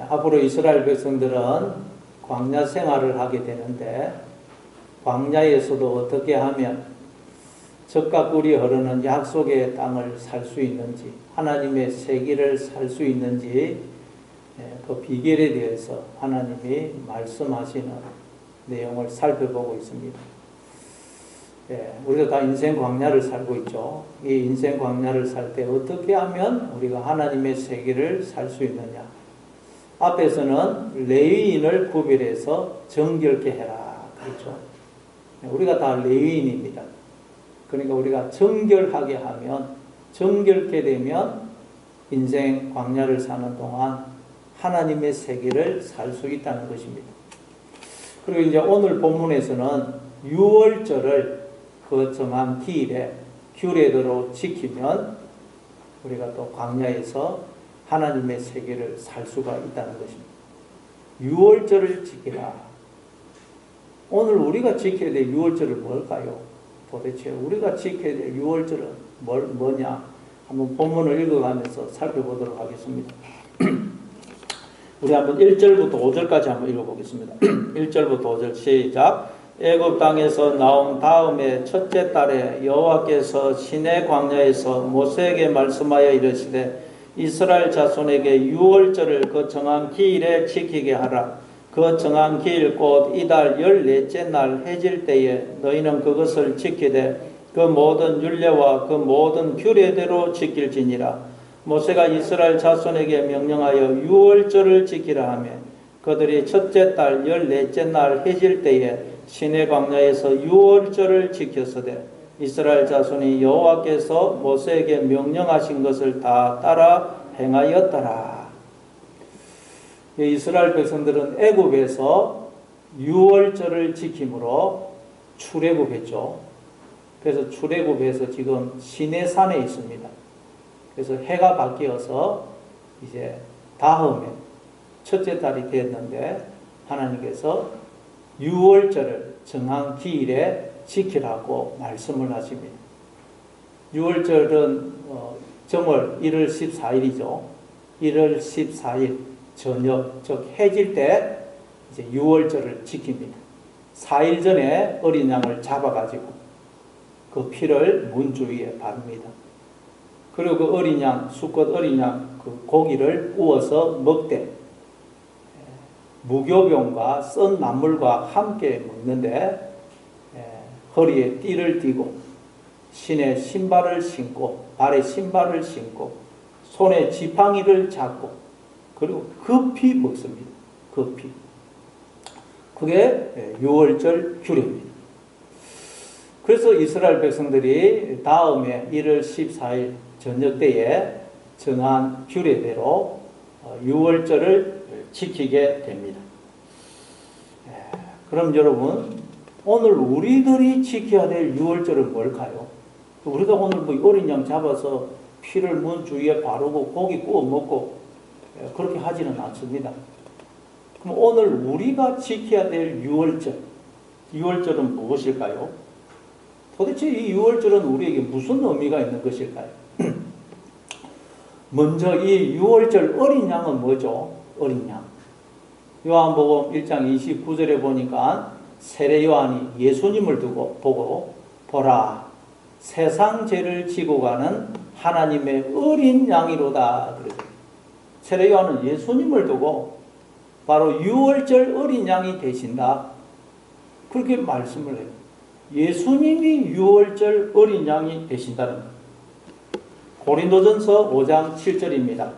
앞으로 이스라엘 백성들은 광야 생활을 하게 되는데, 광야에서도 어떻게 하면 젖과 꿀이 흐르는 약속의 땅을 살 수 있는지, 하나님의 세계를 살 수 있는지, 그 비결에 대해서 하나님이 말씀하시는 내용을 살펴보고 있습니다. 우리가 다 인생 광야를 살고 있죠. 이 인생 광야를 살 때 어떻게 하면 우리가 하나님의 세계를 살 수 있느냐. 앞에서는 레위인을 구별해서 정결케 해라. 그렇죠. 우리가 다 레위인입니다. 그러니까 우리가 정결하게 하면, 정결케 되면 인생 광야를 사는 동안 하나님의 세계를 살 수 있다는 것입니다. 그리고 이제 오늘 본문에서는 유월절을 그 정한 기일에 규례대로 지키면 우리가 또 광야에서 하나님의 세계를 살 수가 있다는 것입니다. 유월절을 지키라. 오늘 우리가 지켜야 될 유월절은 뭘까요? 도대체 우리가 지켜야 될 유월절은 뭐냐? 한번 본문을 읽어가면서 살펴보도록 하겠습니다. 우리 한번 1절부터 5절까지 한번 읽어보겠습니다. 1절부터 5절 시작. 애굽 땅에서 나온 다음에 첫째 달에 여호와께서 시내 광야에서 모세에게 말씀하여 이르시되 이스라엘 자손에게 유월절을 그 정한 기일에 지키게 하라. 그 정한 기일 곧 이달 14째 날 해질 때에 너희는 그것을 지키되 그 모든 율례와 그 모든 규례대로 지킬지니라. 모세가 이스라엘 자손에게 명령하여 유월절을 지키라 하며 그들이 첫째 달 14째 날 해질 때에 시내 광야에서 유월절을 지켰으되 이스라엘 자손이 여호와께서 모세에게 명령하신 것을 다 따라 행하였더라. 이스라엘 백성들은 애굽에서 유월절을 지킴으로 출애굽했죠. 그래서 출애굽해서 지금 시내산에 있습니다. 그래서 해가 바뀌어서 이제 다음에 첫째 달이 됐는데 하나님께서 유월절을 정한 기일에 지키라고 말씀을 하십니다. 유월절은 정월 1월 14일이죠. 1월 14일 저녁, 즉 해질 때 이제 유월절을 지킵니다. 4일 전에 어린 양을 잡아가지고 그 피를 문 주위에 바릅니다. 그리고 그 어린 양, 수컷 어린 양 그 고기를 구워서 먹되 무교병과 썬 나물과 함께 먹는데 허리에 띠를 띠고 신에 신발을 신고 발에 신발을 신고 손에 지팡이를 잡고 그리고 급히 먹습니다. 급히. 그게 유월절 규례입니다. 그래서 이스라엘 백성들이 다음에 1월 14일 저녁 때에 정한 규례대로 유월절을 지키게 됩니다. 그럼 여러분, 오늘 우리들이 지켜야 될 유월절은 뭘까요? 우리가 오늘 뭐 어린 양 잡아서 피를 문 주위에 바르고 고기 구워 먹고 그렇게 하지는 않습니다. 그럼 오늘 우리가 지켜야 될 유월절, 유월절은 무엇일까요? 도대체 이 유월절은 우리에게 무슨 의미가 있는 것일까요? 먼저 이 유월절 어린 양은 뭐죠? 어린 양. 요한복음 1장 29절에 보니까 세례 요한이 예수님을 보고 보라 세상 죄를 지고 가는 하나님의 어린 양이로다. 세례 요한은 예수님을 두고 바로 유월절 어린 양이 되신다. 그렇게 말씀을 해요. 예수님이 유월절 어린 양이 되신다는 것. 고린도전서 5장 7절입니다.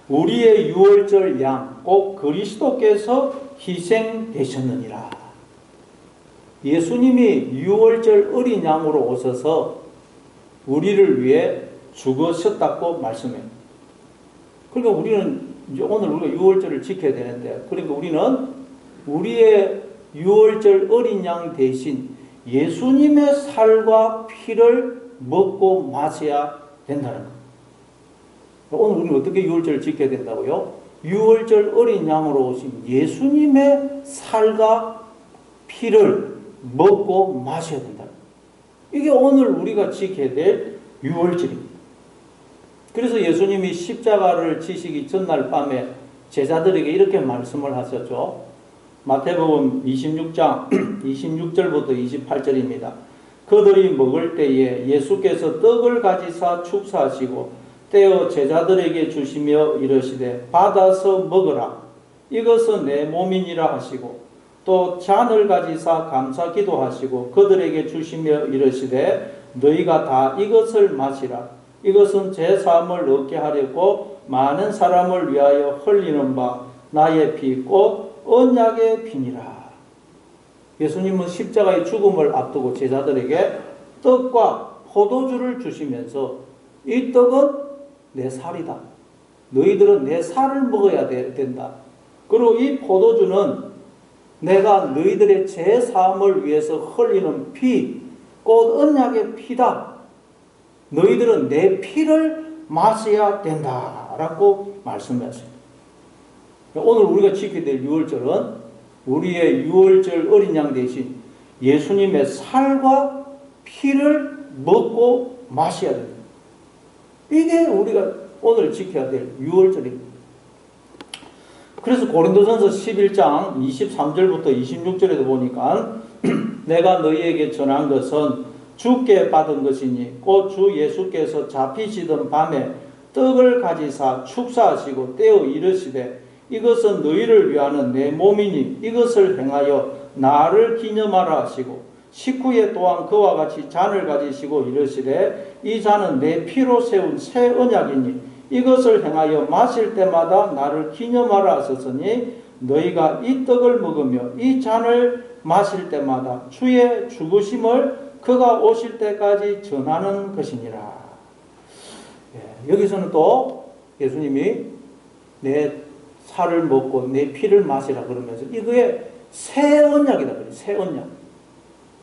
우리의 유월절 양, 곧 그리스도께서 희생되셨느니라. 예수님이 유월절 어린 양으로 오셔서 우리를 위해 죽으셨다고 말씀해요. 그러니까 우리는 이제 오늘 우리가 유월절을 지켜야 되는데, 그러니까 우리는 우리의 유월절 어린 양 대신 예수님의 살과 피를 먹고 마셔야 된다는 거예요. 오늘 우리는 어떻게 유월절을 지켜야 된다고요? 유월절 어린 양으로 오신 예수님의 살과 피를 먹고 마셔야 된다. 이게 오늘 우리가 지켜야 될 유월절입니다. 그래서 예수님이 십자가를 지시기 전날 밤에 제자들에게 이렇게 말씀을 하셨죠. 마태복음 26장 26절부터 28절입니다. 그들이 먹을 때에 예수께서 떡을 가지사 축사하시고 떼어 제자들에게 주시며 이르시되 받아서 먹으라. 이것은 내 몸이니라 하시고 또 잔을 가지사 감사 기도하시고 그들에게 주시며 이르시되 너희가 다 이것을 마시라. 이것은 제 사함을 얻게 하려고 많은 사람을 위하여 흘리는 바 나의 피 곧 언약의 피니라. 예수님은 십자가의 죽음을 앞두고 제자들에게 떡과 포도주를 주시면서 이 떡은 내 살이다. 너희들은 내 살을 먹어야 된다. 그리고 이 포도주는 내가 너희들의 죄 사함을 위해서 흘리는 피, 곧 언약의 피다. 너희들은 내 피를 마셔야 된다라고 말씀하셨습니다. 오늘 우리가 지켜야 될 유월절은 우리의 유월절 어린 양 대신 예수님의 살과 피를 먹고 마셔야 됩니다. 이게 우리가 오늘 지켜야 될 유월절입니다. 그래서 고린도전서 11장 23절부터 26절에도 보니까 내가 너희에게 전한 것은 주께 받은 것이니 곧 주 예수께서 잡히시던 밤에 떡을 가지사 축사하시고 떼어 이르시되 이것은 너희를 위하는 내 몸이니 이것을 행하여 나를 기념하라 하시고 식후에 또한 그와 같이 잔을 가지시고 이르시되 이 잔은 내 피로 세운 새 언약이니 이것을 행하여 마실 때마다 나를 기념하라 하셨으니 너희가 이 떡을 먹으며 이 잔을 마실 때마다 주의 죽으심을 그가 오실 때까지 전하는 것이니라. 여기서는 또 예수님이 내 살을 먹고 내 피를 마시라 그러면서 이거에 새 언약이다 그래요. 새 언약.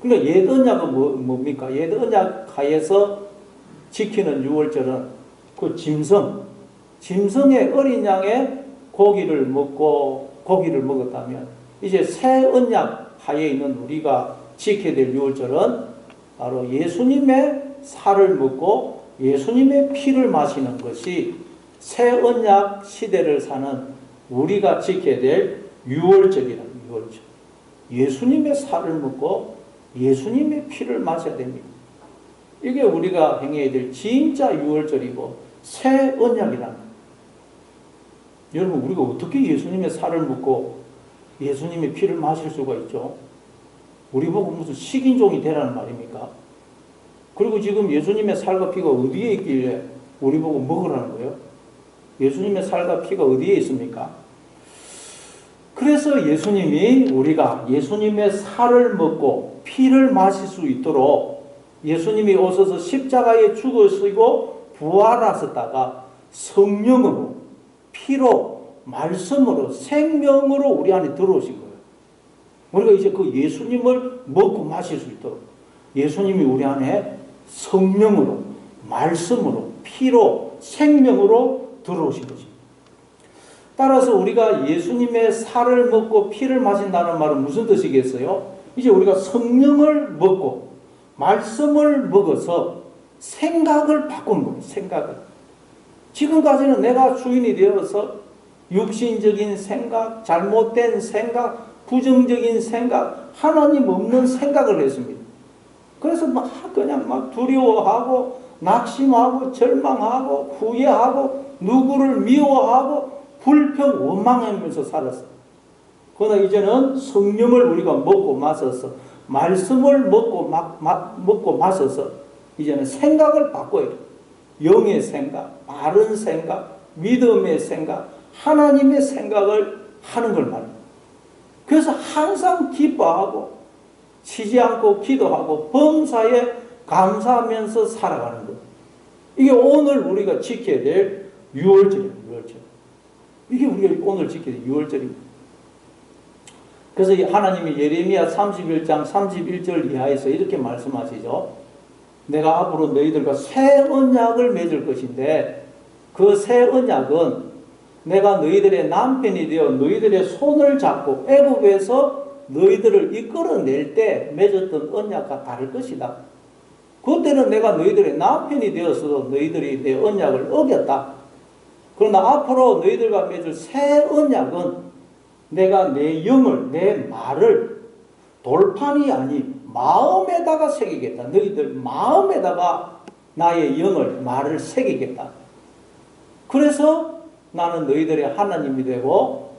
그러니까 옛 언약은 뭡니까? 옛 언약 하에서 지키는 유월절은 그 짐승의 어린 양의 고기를 먹었다면 이제 새 언약 하에 있는 우리가 지켜야 될 유월절은 바로 예수님의 살을 먹고 예수님의 피를 마시는 것이 새 언약 시대를 사는 우리가 지켜야 될 유월절이다. 유월절. 예수님의 살을 먹고 예수님의 피를 마셔야 됩니다. 이게 우리가 행해야 될 진짜 유월절이고 새 언약이다. 여러분 우리가 어떻게 예수님의 살을 먹고 예수님의 피를 마실 수가 있죠? 우리 보고 무슨 식인종이 되라는 말입니까? 그리고 지금 예수님의 살과 피가 어디에 있길래 우리 보고 먹으라는 거예요? 예수님의 살과 피가 어디에 있습니까? 그래서 예수님이 우리가 예수님의 살을 먹고 피를 마실 수 있도록 예수님이 오셔서 십자가에 죽으시고 부활하셨다가 성령으로 피로 말씀으로 생명으로 우리 안에 들어오신 거예요. 우리가 이제 그 예수님을 먹고 마실 수 있도록 예수님이 우리 안에 성령으로 말씀으로 피로 생명으로 들어오신 거지. 따라서 우리가 예수님의 살을 먹고 피를 마신다는 말은 무슨 뜻이겠어요? 이제 우리가 성령을 먹고 말씀을 먹어서 생각을 바꾸는 거예요. 생각을. 지금까지는 내가 주인이 되어서 육신적인 생각, 잘못된 생각, 부정적인 생각, 하나님 없는 생각을 했습니다. 그래서 그냥 두려워하고 낙심하고 절망하고 후회하고 누구를 미워하고 불평 원망하면서 살았어요. 그러나 이제는 성령을 우리가 먹고 마셔서 말씀을 먹고 마셔서 이제는 생각을 바꿔야 돼요. 영의 생각, 바른 생각, 믿음의 생각, 하나님의 생각을 하는 걸 말합니다. 그래서 항상 기뻐하고 쉬지 않고 기도하고 범사에 감사하면서 살아가는 것. 이게 오늘 우리가 지켜야 될 유월절입니다. 유월절. 이게 우리가 오늘 지켜야 될 유월절입니다. 그래서 하나님이 예레미야 31장 31절 이하에서 이렇게 말씀하시죠. 내가 앞으로 너희들과 새 언약을 맺을 것인데 그 새 언약은 내가 너희들의 남편이 되어 너희들의 손을 잡고 애굽에서 너희들을 이끌어낼 때 맺었던 언약과 다를 것이다. 그때는 내가 너희들의 남편이 되었어도 너희들이 내 언약을 어겼다. 그러나 앞으로 너희들과 맺을 새 언약은 내가 내 영을, 내 말을 돌판이 아닌 마음에다가 새기겠다. 너희들 마음에다가 나의 영을, 말을 새기겠다. 그래서 나는 너희들의 하나님이 되고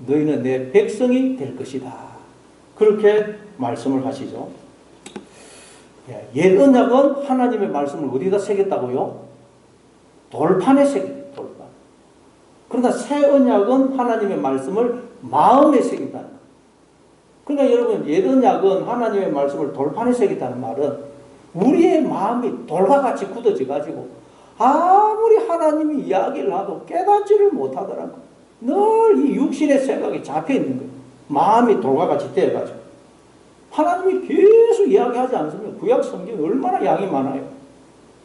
너희는 내 백성이 될 것이다. 그렇게 말씀을 하시죠. 옛 언약은 하나님의 말씀을 어디다 새겼다고요? 돌판에 새겼다. 돌판. 그러나 새 언약은 하나님의 말씀을 마음에 새긴다. 그러니까 여러분, 옛 언약은 하나님의 말씀을 돌판에 새겼다는 말은 우리의 마음이 돌과 같이 굳어져 가지고 아무리 하나님이 이야기를 하도 깨닫지를 못하더라고. 늘 이 육신의 생각이 잡혀 있는 거예요. 마음이 돌과 같이 되어가지고. 하나님이 계속 이야기하지 않습니까? 구약 성경이 얼마나 양이 많아요.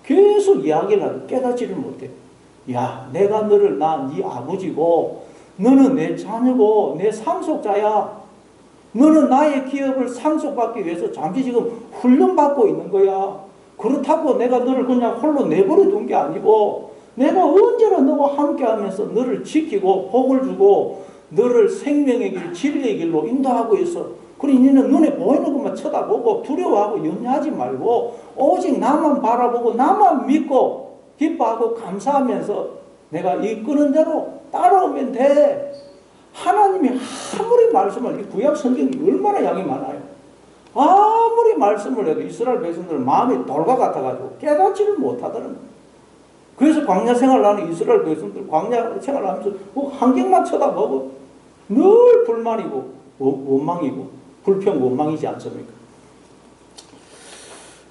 계속 이야기를 하도 깨닫지를 못해. 야, 내가 너를 낳은 네 아버지고 너는 내 자녀고 내 상속자야. 너는 나의 기업을 상속받기 위해서 잠시 지금 훈련받고 있는 거야. 그렇다고 내가 너를 그냥 홀로 내버려 둔 게 아니고 내가 언제나 너와 함께 하면서 너를 지키고 복을 주고 너를 생명의 길, 진리의 길로 인도하고 있어. 그러니 너는 눈에 보이는 것만 쳐다보고 두려워하고 염려하지 말고 오직 나만 바라보고 나만 믿고 기뻐하고 감사하면서 내가 이끄는 대로 따라오면 돼. 하나님이 아무리 말씀을, 이 구약 성경이 얼마나 양이 많아요. 아무리 말씀을 해도 이스라엘 백성들은 마음이 돌과 같아가지고 깨닫지를 못하더라는 거예요. 그래서 광야 생활하는 이스라엘 백성들 광야 생활하면서 환경만 쳐다보고 늘 불만이고 원망이고 불평 원망이지 않습니까?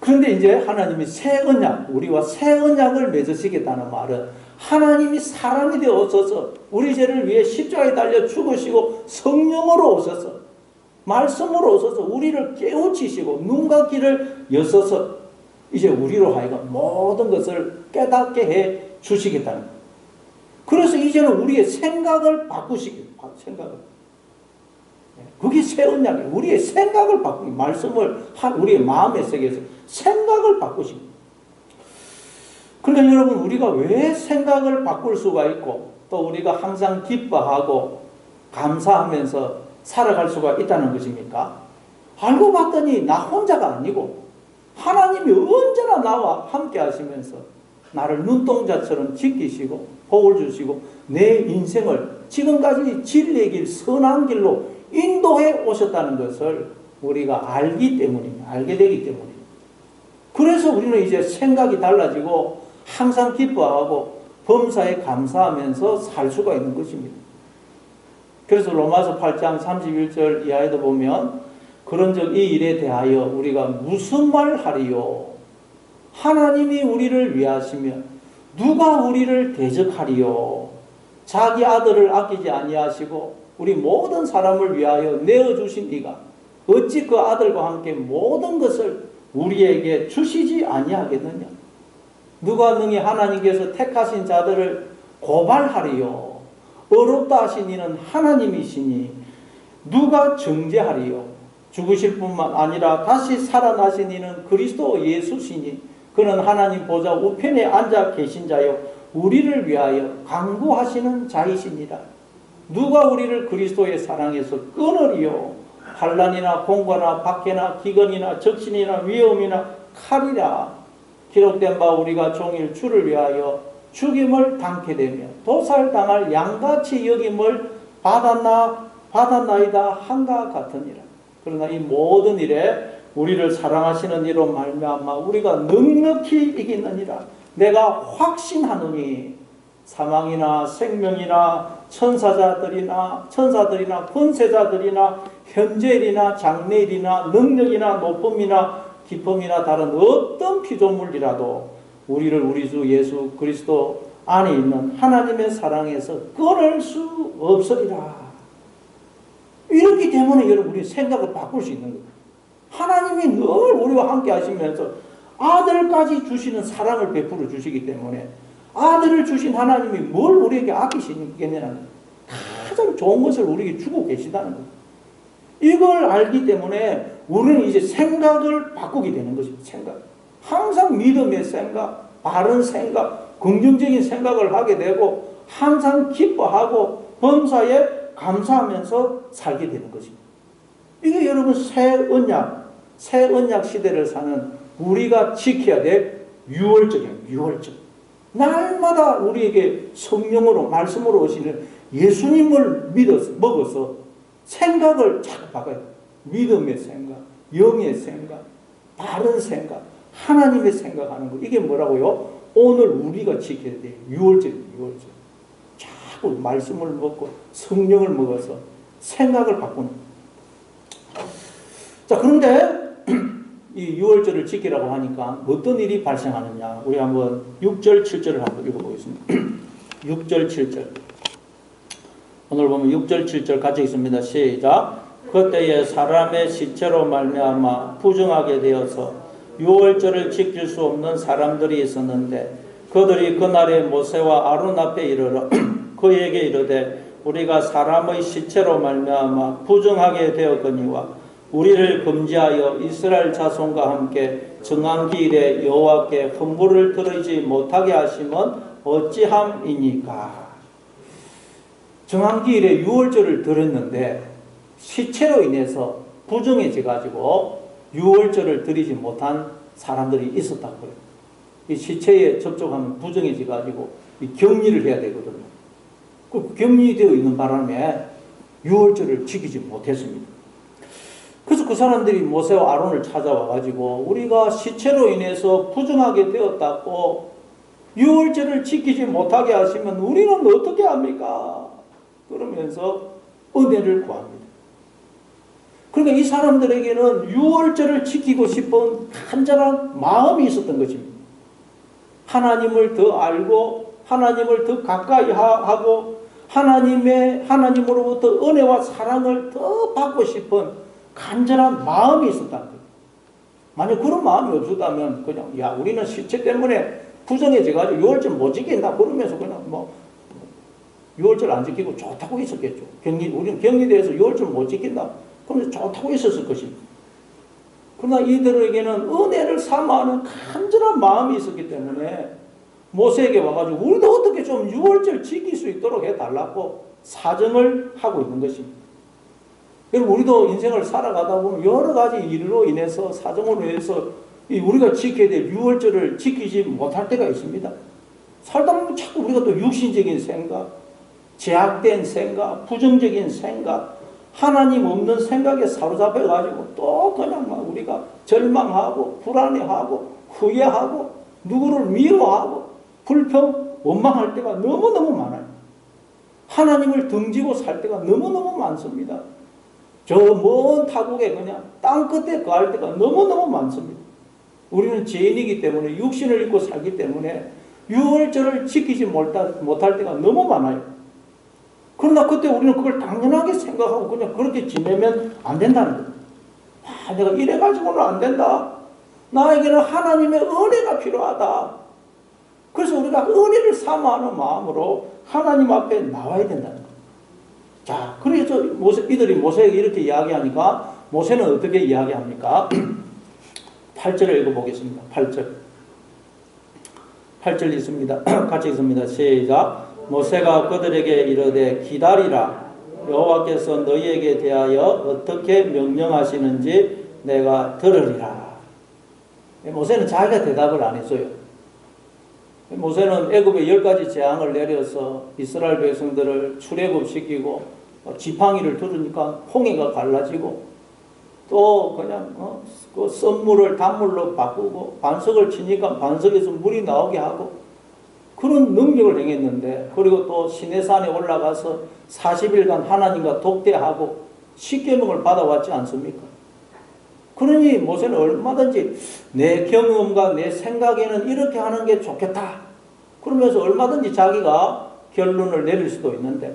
그런데 이제 하나님이 새 언약, 우리와 새 언약을 맺으시겠다는 말은 하나님이 사람이 되어 오셔서 우리 죄를 위해 십자가에 달려 죽으시고 성령으로 오셔서 말씀으로 오셔서 우리를 깨우치시고 눈과 귀를 여셔서 이제 우리로 하여금 모든 것을 깨닫게 해 주시겠다는 거예요. 그래서 이제는 우리의 생각을 바꾸시겠다. 생각을. 그게 새 언약이에요. 우리의 생각을 바꾸기, 말씀을 우리의 마음에 새겨서 생각을 바꾸시고. 그러니까 여러분, 우리가 왜 생각을 바꿀 수가 있고 또 우리가 항상 기뻐하고 감사하면서 살아갈 수가 있다는 것입니까? 알고 봤더니 나 혼자가 아니고 하나님이 언제나 나와 함께 하시면서 나를 눈동자처럼 지키시고 복을 주시고 내 인생을 지금까지 진리의 길, 선한 길로 인도해 오셨다는 것을 우리가 알기 때문입니다. 알게 되기 때문입니다. 그래서 우리는 이제 생각이 달라지고 항상 기뻐하고 범사에 감사하면서 살 수가 있는 것입니다. 그래서 로마서 8장 31절 이하에도 보면 그런즉 이 일에 대하여 우리가 무슨 말 하리요? 하나님이 우리를 위하시며 누가 우리를 대적하리요? 자기 아들을 아끼지 아니하시고 우리 모든 사람을 위하여 내어주신 이가 어찌 그 아들과 함께 모든 것을 우리에게 주시지 아니하겠느냐? 누가 능히 하나님께서 택하신 자들을 고발하리요? 어렵다 하신 이는 하나님이시니 누가 정죄하리요? 죽으실 뿐만 아니라 다시 살아나신 이는 그리스도 예수시니 그는 하나님 보좌 우편에 앉아 계신 자요 우리를 위하여 간구하시는 자이시니라. 누가 우리를 그리스도의 사랑에서 끊으리요? 환난이나 공고나 박해나 기근이나 적신이나 위험이나 칼이라. 기록된 바 우리가 종일 주를 위하여 죽임을 당케 되며 도살당할 양같이 여김을 받았나이다 한가 같으니라. 그러나 이 모든 일에 우리를 사랑하시는 이로 말미암아 우리가 넉넉히 이기느니라. 내가 확신하노니 사망이나 생명이나 천사들이나 권세자들이나 현재일이나 장래일이나 능력이나 높음이나 깊음이나 다른 어떤 피조물이라도 우리를 우리 주 예수 그리스도 안에 있는 하나님의 사랑에서 끊을 수 없으리라. 이렇기 때문에 여러분 우리 생각을 바꿀 수 있는 거예요. 하나님이 늘 우리와 함께 하시면서 아들까지 주시는 사랑을 베풀어 주시기 때문에 아들을 주신 하나님이 뭘 우리에게 아끼시겠냐는 가장 좋은 것을 우리에게 주고 계시다는 거예요. 이걸 알기 때문에 우리는 이제 생각을 바꾸게 되는 것입니다. 생각. 항상 믿음의 생각, 바른 생각, 긍정적인 생각을 하게 되고 항상 기뻐하고 범사에 감사하면서 살게 되는 것입니다. 이게 여러분 새 언약 시대를 사는 우리가 지켜야 될 유월절이에요. 유월절. 날마다 우리에게 성령으로 말씀으로 오시는 예수님을 먹어서 생각을 자꾸 바꿔요. 믿음의 생각, 영의 생각, 바른 생각, 하나님의 생각하는 거. 이게 뭐라고요? 오늘 우리가 지켜야 될 유월절입니다. 유월절. 자꾸 말씀을 먹고 성령을 먹어서 생각을 바꾸는 거예요. 자, 그런데 이 유월절을 지키라고 하니까 어떤 일이 발생하느냐. 우리 한번 6절, 7절을 한번 읽어보겠습니다. 6절, 7절. 오늘 보면 6절, 7절 같이 있습니다. 시작. 그때에 사람의 시체로 말미암아 부정하게 되어서 유월절을 지킬 수 없는 사람들이 있었는데 그들이 그날에 모세와 아론 앞에 이르러 그에게 이르되 우리가 사람의 시체로 말미암아 부정하게 되었거니와 우리를 금지하여 이스라엘 자손과 함께 정한기일에 여호와께 헌물을 드리지 못하게 하시면 어찌함이니까. 정한기일에 유월절을 드렸는데 시체로 인해서 부정해져 가지고 유월절을 드리지 못한 사람들이 있었다고요. 이 시체에 접촉하면 부정해져 가지고 격리를 해야 되거든요. 그 격리되어 있는 바람에 유월절을 지키지 못했습니다. 그래서 그 사람들이 모세와 아론을 찾아와 가지고 우리가 시체로 인해서 부정하게 되었다고 유월절을 지키지 못하게 하시면 우리는 어떻게 합니까? 그러면서 은혜를 구합니다. 그러니까 이 사람들에게는 유월절을 지키고 싶은 간절한 마음이 있었던 것입니다. 하나님을 더 알고 하나님을 더 가까이 하고 하나님으로부터 은혜와 사랑을 더 받고 싶은 간절한 마음이 있었다는 거예요. 만약 그런 마음이 없었다면 그냥 우리는 시체 때문에 부정해져가지고 유월절 못 지킨다 그러면서 그냥 유월절 안 지키고 좋다고 있었겠죠. 우리는 격리돼서 유월절 못 지킨다 그러면서 좋다고 있었을 것입니다. 그러나 이들에게는 은혜를 삼아하는 간절한 마음이 있었기 때문에 모세에게 와가지고 우리도 어떻게 좀 유월절 지킬 수 있도록 해달라고 사정을 하고 있는 것입니다. 여러분, 우리도 인생을 살아가다 보면 여러 가지 일로 인해서 사정으로 인해서 우리가 지켜야 될 유월절을 지키지 못할 때가 있습니다. 살다 보면 자꾸 우리가 또 육신적인 생각, 제약된 생각, 부정적인 생각, 하나님 없는 생각에 사로잡혀가지고 또 그냥 막 우리가 절망하고 불안해하고 후회하고 누구를 미워하고 불평, 원망할 때가 너무너무 많아요. 하나님을 등지고 살 때가 너무너무 많습니다. 저 먼 타국에 그냥 땅끝에 거할 때가 너무너무 많습니다. 우리는 죄인이기 때문에 육신을 입고 살기 때문에 유월절을 지키지 못할 때가 너무 많아요. 그러나 그때 우리는 그걸 당연하게 생각하고 그냥 그렇게 지내면 안 된다는 거예요. 내가 이래가지고는 안 된다. 나에게는 하나님의 은혜가 필요하다. 그래서 우리가 은혜를 사모하는 마음으로 하나님 앞에 나와야 된다는 거예요. 자, 그래서 이들이 모세에게 이렇게 이야기하니까 모세는 어떻게 이야기합니까? 8절을 읽어보겠습니다. 8절 있습니다. 같이 읽습니다. 시작. 모세가 그들에게 이르되 기다리라. 여호와께서 너희에게 대하여 어떻게 명령하시는지 내가 들으리라. 모세는 자기가 대답을 안 했어요. 모세는 애굽에 10가지 재앙을 내려서 이스라엘 백성들을 출애굽시키고 지팡이를 들으니까 홍해가 갈라지고 또 그냥 그 썬물을 단물로 바꾸고 반석을 치니까 반석에서 물이 나오게 하고 그런 능력을 행했는데, 그리고 또 시내산에 올라가서 40일간 하나님과 독대하고 십계명을 받아왔지 않습니까? 그러니 모세는 얼마든지 내 경험과 내 생각에는 이렇게 하는 게 좋겠다 그러면서 얼마든지 자기가 결론을 내릴 수도 있는데,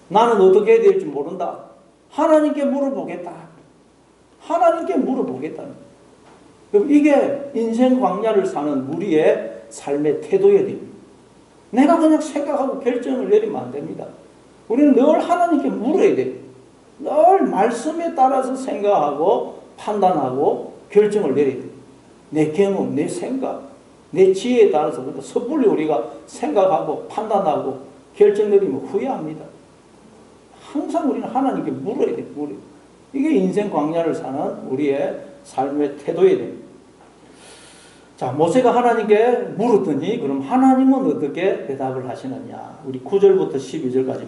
나는 어떻게 해야 될지 모른다, 하나님께 물어보겠다, 하나님께 물어보겠다. 그럼 이게 인생 광야를 사는 우리의 삶의 태도여야 됩니다. 내가 그냥 생각하고 결정을 내리면 안 됩니다. 우리는 늘 하나님께 물어야 돼요. 늘 말씀에 따라서 생각하고 판단하고 결정을 내려야 돼요. 내 경험, 내 생각, 내 지혜에 따라서 섣불리 우리가 생각하고 판단하고 결정 내리면 후회합니다. 항상 우리는 하나님께 물어야 돼. 이게 인생 광야를 사는 우리의 삶의 태도에 됩니다. 자, 모세가 하나님께 물었더니 그럼 하나님은 어떻게 대답을 하시느냐. 우리 9절부터 12절까지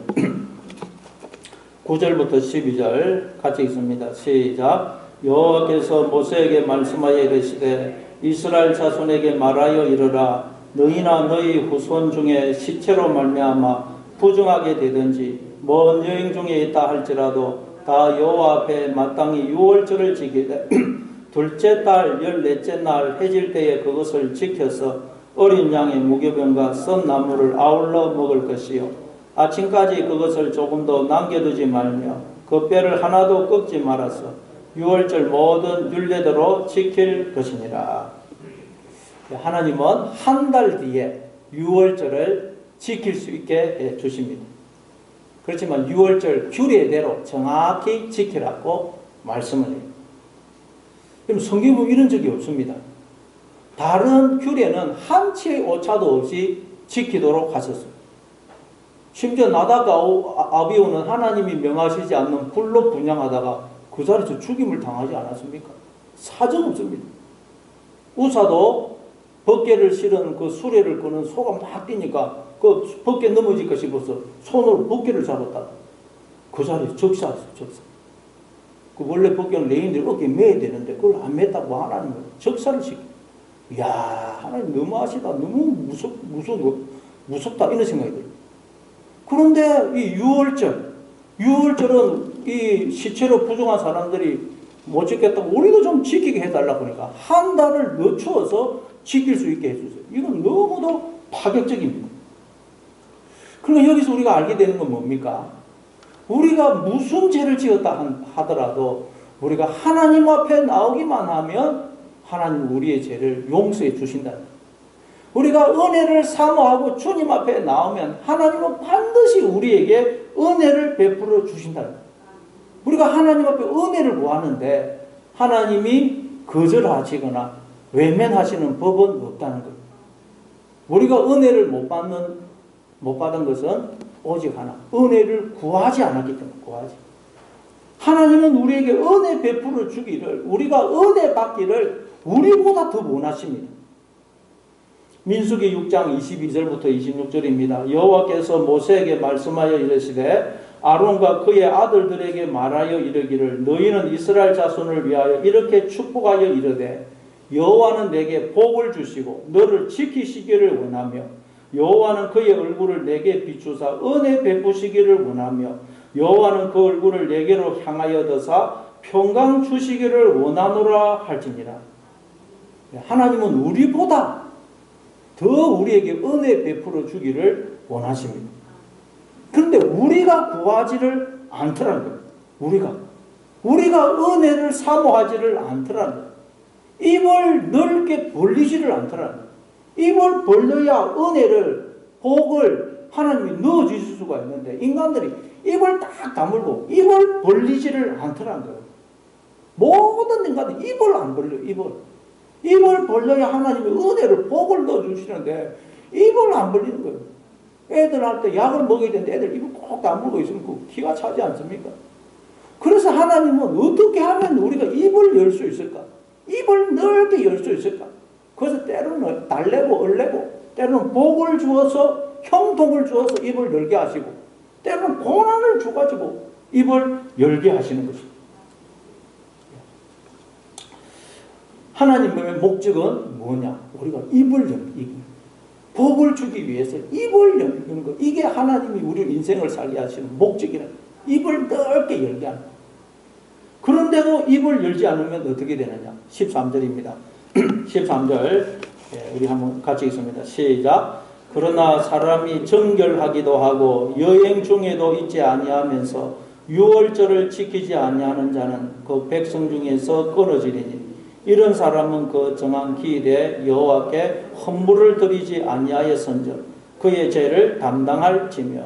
9절부터 12절 같이 읽습니다. 시작. 여호와께서 모세에게 말씀하여 이르시되 이스라엘 자손에게 말하여 이르라. 너희나 너희 후손 중에 시체로 말미암아 부정하게 되든지 먼 여행 중에 있다 할지라도 다 여호와 앞에 마땅히 유월절을 지키되 둘째 달 14째 날 해질 때에 그것을 지켜서 어린 양의 무교병과 썬 나물을 아울러 먹을 것이요 아침까지 그것을 조금도 남겨두지 말며 그 뼈를 하나도 꺾지 말아서 유월절 모든 율례대로 지킬 것이니라. 하나님은 한 달 뒤에 유월절을 지킬 수 있게 해 주십니다. 그렇지만 유월절 규례대로 정확히 지키라고 말씀을 해요. 그럼 성경에 보면 이런 적이 없습니다. 다른 규례는 한치의 오차도 없이 지키도록 하셨어요. 심지어 나다가 아비오는 하나님이 명하시지 않는 불로 분양하다가 그 자리에서 죽임을 당하지 않았습니까? 사정 없습니다. 우사도 벗개를 실은 그 수레를 끄는 소가 막 뛰니까 그 벗개 넘어질까 싶어서 손으로 벗개를 잡았다가 그 자리에서 적사했어요. 적사. 그 원래 벗개는 레인들이 어깨에 매야 되는데 그걸 안 맸다고 하나님은 적사를 시켜. 이야, 하나님 너무하시다. 너무 무섭다. 이런 생각이 들어요. 그런데 이 유월절은 이 시체로 부정한 사람들이 못 지켰다고 우리도 좀 지키게 해달라고 하니까 한 달을 늦추어서 지킬 수 있게 해주세요. 이건 너무도 파격적입니다. 그러니까 여기서 우리가 알게 되는 건 뭡니까? 우리가 무슨 죄를 지었다 하더라도 우리가 하나님 앞에 나오기만 하면 하나님 우리의 죄를 용서해 주신다. 우리가 은혜를 사모하고 주님 앞에 나오면 하나님은 반드시 우리에게 은혜를 베풀어 주신다. 우리가 하나님 앞에 은혜를 구하는데 하나님이 거절하시거나 외면하시는 법은 없다는 거예요. 우리가 은혜를 못 받은 것은 오직 하나, 은혜를 구하지 않았기 때문에 구하지. 하나님은 우리에게 은혜 베풀어 주기를, 우리가 은혜 받기를 우리보다 더 원하십니다. 민수기 6장 22절부터 26절입니다. 여호와께서 모세에게 말씀하여 이르시되 아론과 그의 아들들에게 말하여 이르기를 너희는 이스라엘 자손을 위하여 이렇게 축복하여 이르되 여호와는 내게 복을 주시고 너를 지키시기를 원하며 여호와는 그의 얼굴을 내게 비추사 은혜 베푸시기를 원하며 여호와는 그 얼굴을 내게로 향하여 드사 평강 주시기를 원하노라 할지니라. 하나님은 우리보다 더 우리에게 은혜 베풀어 주기를 원하십니다. 그런데 우리가 구하지를 않더라는 거예요. 우리가 은혜를 사모하지를 않더라는 거예요. 입을 넓게 벌리지를 않더라는 거예요. 입을 벌려야 은혜를, 복을 하나님이 넣어주실 수가 있는데 인간들이 입을 딱 다물고 입을 벌리지를 않더라는 거예요. 모든 인간들이 입을 안 벌려요. 입을 벌려야 하나님이 은혜를, 복을 넣어주시는데 입을 안 벌리는 거예요. 애들 할 때 약을 먹여야 되는데 애들 입을 꼭 다물고 있으면 그 기가 차지 않습니까? 그래서 하나님은 어떻게 하면 우리가 입을 열 수 있을까? 입을 넓게 열 수 있을까? 그래서 때로는 달래고 얼래고 때로는 복을 주어서 형통을 주어서 입을 열게 하시고 때로는 고난을 주가지고 입을 열게 하시는 것입니다. 하나님의 목적은 뭐냐? 우리가 입을 열기, 복을 주기 위해서 입을 열는 것. 이게 하나님이 우리 인생을 살게 하시는 목적이라. 입을 넓게 열게 하는 것. 그런데도 입을 열지 않으면 어떻게 되느냐? 13절입니다. 13절 우리 한번 같이 읽습니다. 시작. 그러나 사람이 정결하기도 하고 여행 중에도 있지 아니하면서 유월절을 지키지 아니하는 자는 그 백성 중에서 끊어지리니 이런 사람은 그 정한 기일에 여호와께 헌물을 드리지 아니하였은즉 그의 죄를 담당할지며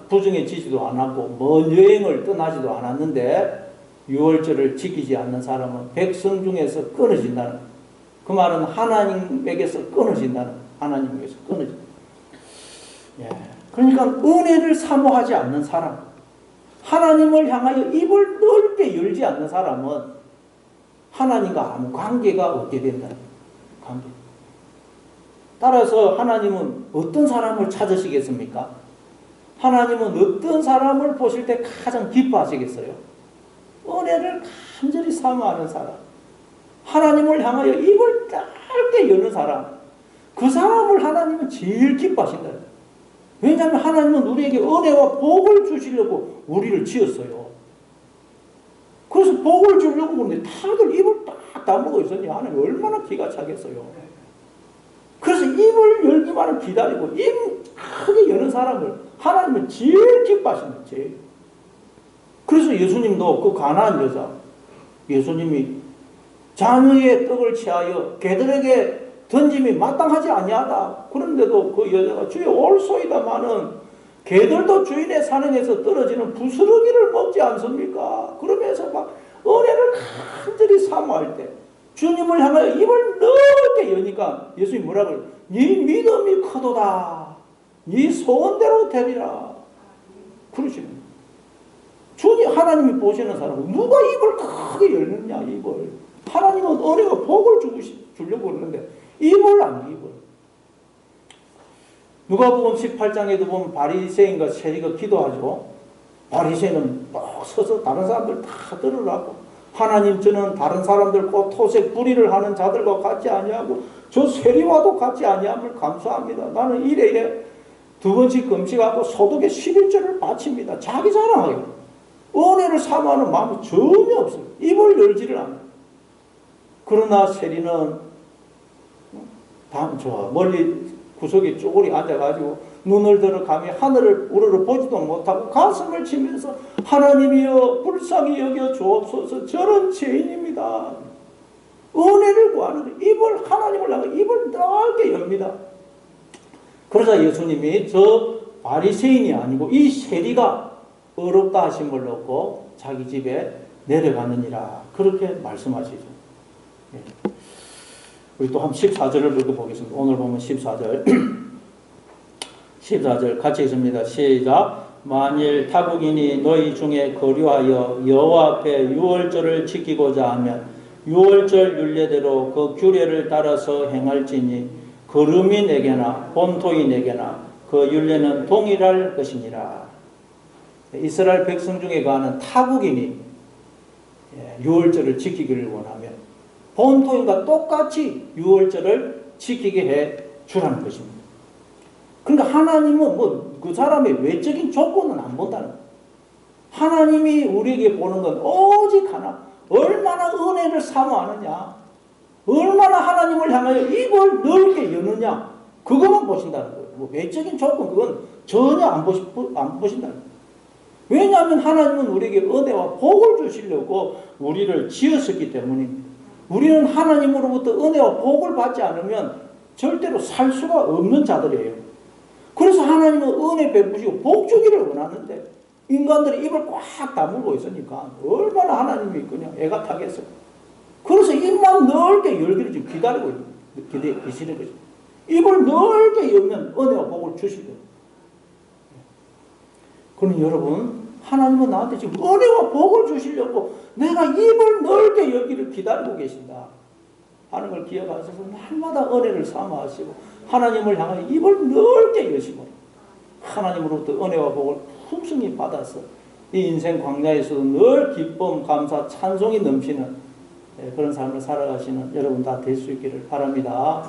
부정해지지도 않았고 먼 여행을 떠나지도 않았는데 유월절을 지키지 않는 사람은 백성 중에서 끊어진다는, 그 말은 하나님에게서 끊어진다는, 하나님에게서 끊어진다. 예. 그러니까 은혜를 사모하지 않는 사람, 하나님을 향하여 입을 넓게 열지 않는 사람은 하나님과 아무 관계가 없게 된다. 관계. 따라서 하나님은 어떤 사람을 찾으시겠습니까? 하나님은 어떤 사람을 보실 때 가장 기뻐하시겠어요? 은혜를 간절히 사모하는 사람, 하나님을 향하여 입을 짧게 여는 사람, 그 사람을 하나님은 제일 기뻐하신다. 왜냐하면 하나님은 우리에게 은혜와 복을 주시려고 우리를 지었어요. 그래서 복을 주려고 그러는데 다들 입을 딱 다물고 있었니? 하나님 얼마나 기가 차겠어요. 그래서 입을 열기만을 기다리고 입 크게 여는 사람을 하나님은 제일 기뻐하신다. 제일. 그래서 예수님도 그 가나안 여자, 예수님이 장의의 떡을 취하여 개들에게 던짐이 마땅하지 아니하다. 그런데도 그 여자가 주여 올소이다마는 개들도 주인의 산행에서 떨어지는 부스러기를 먹지 않습니까? 그러면서 막 은혜를 간절히 사모할 때 주님을 향하여 입을 넓게 여니까 예수님이 뭐라 그래요? 네 믿음이 크도다. 네 소원대로 되리라. 그러시는 거예요. 주님 하나님이 보시는 사람은 누가 입을 크게 열느냐 입을. 하나님은 은혜가 복을 주려고 그러는데 입을 안 입을. 누가복음 18장에도 보면 바리새인과 세리가 기도하죠. 바리새인은 막 서서 다른 사람들 다 들으라고. 하나님 저는 다른 사람들 곧 토색 불의를 하는 자들과 같지 아니하고 저 세리와도 같지 아니함을 감사합니다. 나는 일회에 2번씩 금식하고 소득의 11조를 바칩니다. 자기 자랑하요. 은혜를 사모하는 마음이 전혀 없어요. 입을 열지를 않아요. 그러나 세리는 멀리 구석에 쪼그리 앉아가지고 눈을 들어 감히 하늘을 우러러 보지도 못하고 가슴을 치면서 하나님이여 불쌍히 여겨 주옵소서 저는 죄인입니다. 은혜를 구하는 입을 하나님을 향해 입을 넓게 엽니다. 그러자 예수님이 저 바리새인이 아니고 이 세리가 어렵다 하심을 얻고 자기 집에 내려가느니라 그렇게 말씀하시죠. 네. 우리 또 한 14절을 읽어보겠습니다. 오늘 보면 14절 14절 같이 읽습니다. 시작. 만일 타국인이 너희 중에 거류하여 여호와 앞에 유월절을 지키고자 하면 유월절 율례대로 그 규례를 따라서 행할지니 거름이 내게나 본토이 내게나 그 율례는 동일할 것이니라. 이스라엘 백성 중에 가는 타국인이 유월절을 지키기를 원하면 본토인과 똑같이 유월절을 지키게 해 주라는 것입니다. 그러니까 하나님은 그 사람의 외적인 조건은 안 본다는 거예요. 하나님이 우리에게 보는 건 오직 하나, 얼마나 은혜를 사모하느냐, 얼마나 하나님을 향하여 입을 넓게 여느냐, 그것만 보신다는 거예요. 외적인 조건 그건 전혀 안 보신다는 거예요. 왜냐하면 하나님은 우리에게 은혜와 복을 주시려고 우리를 지었었기 때문입니다. 우리는 하나님으로부터 은혜와 복을 받지 않으면 절대로 살 수가 없는 자들이에요. 그래서 하나님은 은혜 베푸시고 복 주기를 원하는데 인간들이 입을 꽉 다물고 있으니까 얼마나 하나님이 그냥 애가 타겠어요. 그래서 입만 넓게 열기를 지금 기다리고 계시는 거죠. 입을 넓게 열면 은혜와 복을 주실 거예요. 그러니 여러분, 하나님은 나한테 지금 은혜와 복을 주시려고 내가 입을 넓게 열기를 기다리고 계신다 하는 걸 기억하셔서 날마다 은혜를 사모하시고 하나님을 향하여 입을 넓게 여시고 하나님으로부터 은혜와 복을 풍성히 받아서 이 인생 광야에서도 늘 기쁨, 감사, 찬송이 넘치는 그런 삶을 살아가시는 여러분 다 될 수 있기를 바랍니다.